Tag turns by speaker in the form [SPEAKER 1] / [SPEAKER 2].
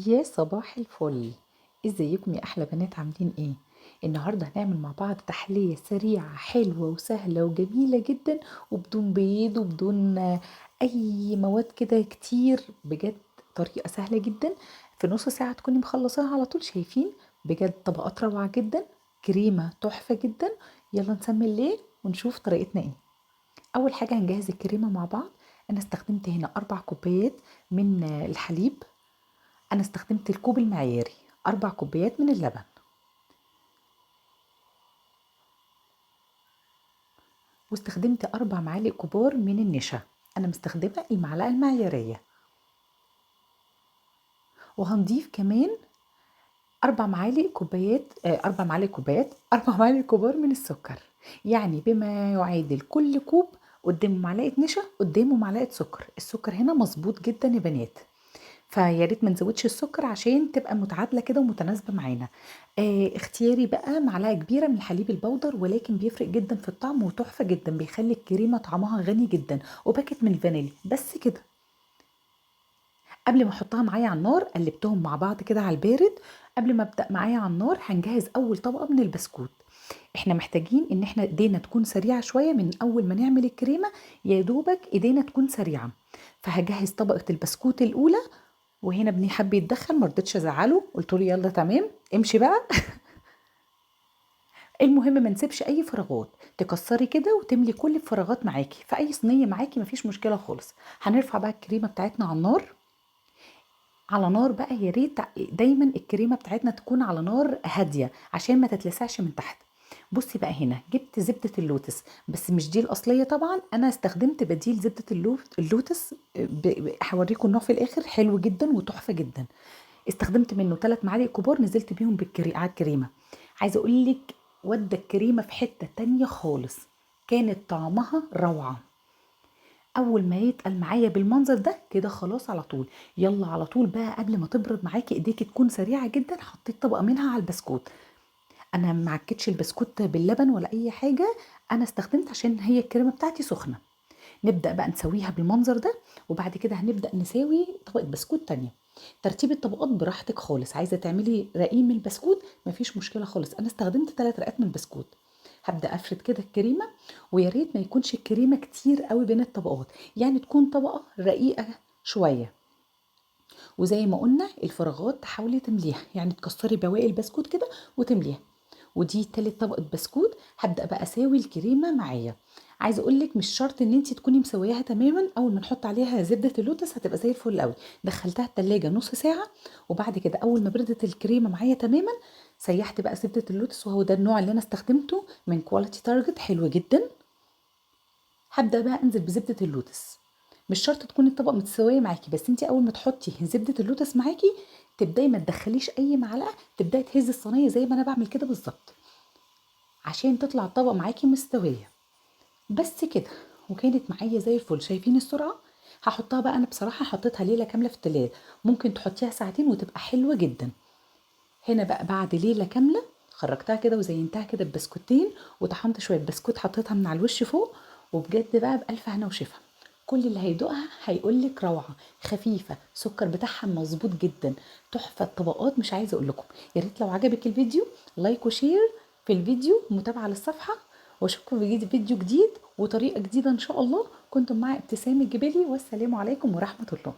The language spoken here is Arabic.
[SPEAKER 1] يا صباح الفل. ازيكم يا احلى بنات، عاملين ايه؟ النهارده هنعمل مع بعض تحليه سريعه حلوه وسهله وجميله جدا، وبدون بيض وبدون اي مواد كده كتير بجد. طريقه سهله جدا، في نص ساعه تكوني مخلصاها على طول. شايفين؟ بجد طبقات روعه جدا، كريمه تحفه جدا. يلا نسمي الليل ونشوف طريقتنا ايه. اول حاجه هنجهز الكريمه مع بعض. انا استخدمت هنا 4 كوبايات من الحليب. أنا استخدمت الكوب المعياري، 4 كوبايات من اللبن، واستخدمت 4 معالق كبار من النشا. أنا مستخدمة المعلقة المعيارية. وهنضيف كمان 4 معالق كبار من السكر. يعني بما يعادل كل كوب قدامه معلقة نشا قدامه معلقة سكر. السكر هنا مظبوط جدا يا بنات، فيا ريت ما نزودش السكر عشان تبقى متعادله كده ومتناسبه معانا. اختياري بقى معلقه كبيره من الحليب البودر، ولكن بيفرق جدا في الطعم وتحفه جدا، بيخلي الكريمه طعمها غني جدا. وباكت من الفانيليا بس كده. قبل ما احطها معايا على النار قلبتهم مع بعض كده على البارد. قبل ما ابدا معايا على النار هنجهز اول طبقه من البسكوت. احنا محتاجين ان احنا ايدينا تكون سريعه شويه من اول ما نعمل الكريمه، يا دوبك ايدينا تكون سريعه. فهجهز طبقه البسكوت الاولى. وهنا ابني حب يتدخل، ما رضيتش ازعله، قلت له يلا تمام امشي بقى. المهم ما نسيبش اي فراغات، تكسري كده وتملي كل الفراغات معاكي في اي صينيه معاكي، مفيش مشكله خالص. هنرفع بقى الكريمه بتاعتنا على النار. على نار بقى يا ريت دايما الكريمه بتاعتنا تكون على نار هاديه عشان ما تتلسعش من تحت. بصي بقى، هنا جبت زبده اللوتس، بس مش دي الاصليه طبعا، انا استخدمت بديل زبده اللوتس. هوريكم النوع في الاخر، حلو جدا وتحفه جدا. استخدمت منه 3 معالق كبار، نزلت بيهم على الكريمه. عايزه اقول لك، ودى الكريمه في حته تانية خالص، كانت طعمها روعه. اول ما يتقل معايا بالمنظر ده كده خلاص على طول. يلا على طول بقى قبل ما تبرد معاكي ايديكي تكون سريعه جدا، حطيت طبقه منها على البسكوت. انا ما عكتش البسكوت باللبن ولا اي حاجه، انا استخدمت عشان هي الكريمه بتاعتي سخنه. نبدأ بقى نسويها بالمنظر ده، وبعد كده هنبدأ نساوي طبقة بسكوت تانية. ترتيب الطبقات براحتك خالص، عايزة تعملي رقيق من البسكوت مفيش مشكلة خالص. أنا استخدمت 3 رقات من البسكوت. هبدأ أفرد كده الكريمة، ويا ريت ما يكونش الكريمة كتير قوي بين الطبقات، يعني تكون طبقة رقيقة شوية. وزي ما قلنا الفراغات تحاولي تمليها، يعني تكسري بواقي البسكوت كده وتمليها. ودي تالت طبقة بسكوت. هبدأ بقى اساوي الكريمة معايا. عايزه اقول لك مش شرط ان انت تكوني مسوياها تماما، اول ما نحط عليها زبدة اللوتس هتبقى زي الفل قوي. دخلتها التلاجة نص ساعة، وبعد كده اول ما بردت الكريمة معايا تماما سيحت بقى زبدة اللوتس، وهو ده النوع اللي انا استخدمته من كواليتي تارجت، حلو جدا. هبدأ بقى انزل بزبدة اللوتس. مش شرط تكون الطبق متساويه معاكي، بس انت اول ما تحطي زبده اللوتس معاكي تبداي ما تدخليش اي معلقه، تبداي تهزي الصينيه زي ما انا بعمل كده بالظبط، عشان تطلع الطبق معاكي مستويه. بس كده، وكانت معايا زي الفل. شايفين السرعه؟ هحطها بقى، انا بصراحه حطيتها ليله كامله في التلاجة، ممكن تحطيها ساعتين وتبقى حلوه جدا. هنا بقى بعد ليله كامله خرجتها كده وزينتها كده ببسكوتين، وطحنت شويه بسكوت حطيتها من على الوش فوق. وبجد بقى بألف هنا وشفا. كل اللي هيدوقها هيقولك روعه، خفيفه، السكر بتاعها مظبوط جدا، تحفه. الطبقات مش عايزه اقول لكم. يا ريت لو عجبك الفيديو لايك وشير في الفيديو، متابعه للصفحه. واشوفكم في فيديو جديد وطريقه جديده ان شاء الله. كنتم مع ابتسام الجبالي، والسلام عليكم ورحمه الله.